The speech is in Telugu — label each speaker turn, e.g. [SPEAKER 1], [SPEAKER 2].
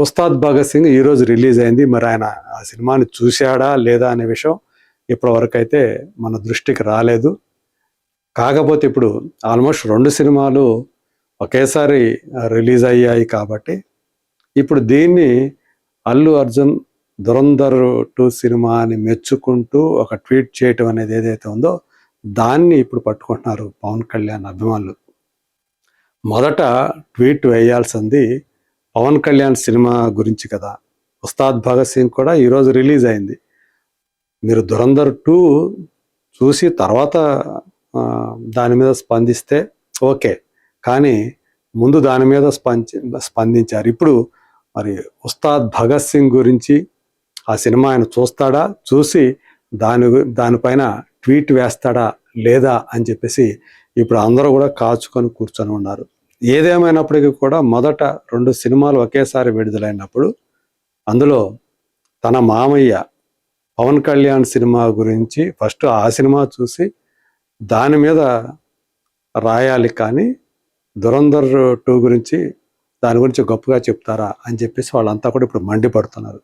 [SPEAKER 1] ఉస్తాద్ భగత్ సింగ్ ఈరోజు రిలీజ్ అయింది. మరి ఆయన ఆ సినిమాని చూశాడా లేదా అనే విషయం ఇప్పటివరకు అయితే మన దృష్టికి రాలేదు. కాకపోతే ఇప్పుడు ఆల్మోస్ట్ 2 సినిమాలు ఒకేసారి రిలీజ్ అయ్యాయి కాబట్టి ఇప్పుడు దీన్ని అల్లు అర్జున్ 'ధురంధర్ 2' సినిమాని మెచ్చుకుంటూ ఒక ట్వీట్ చేయటం అనేది ఏదైతే ఉందో దాన్ని ఇప్పుడు పట్టుకుంటున్నారు పవన్ కళ్యాణ్ అభిమానులు. మొదట ట్వీట్ వేయాల్సింది పవన్ కళ్యాణ్ సినిమా గురించి కదా. ఉస్తాద్ భగత్ సింగ్ కూడా ఈరోజు రిలీజ్ అయింది. మీరు 'ధురంధర్ 2' చూసి తర్వాత దాని మీద స్పందిస్తే ఓకే, కానీ ముందు దాని మీద స్పందించారు. ఇప్పుడు మరి ఉస్తాద్ భగత్ సింగ్ గురించి ఆ సినిమా ఆయన చూస్తాడా, చూసి దానిపైన ట్వీట్ వేస్తాడా లేదా అని చెప్పేసి ఇప్పుడు అందరూ కూడా కాచుకొని కూర్చొని ఉన్నారు. ఏదేమైనప్పటికీ కూడా మొదట 2 సినిమాలు ఒకేసారి విడుదలైనప్పుడు అందులో తన మామయ్య పవన్ కళ్యాణ్ సినిమా గురించి ఫస్ట్ ఆ సినిమా చూసి దాని మీద రాయాలి, కానీ 'ధురంధర్ 2' గురించి దాని గురించి గొప్పగా చెప్తారా అని చెప్పేసి వాళ్ళంతా కూడా ఇప్పుడు మండిపడుతున్నారు.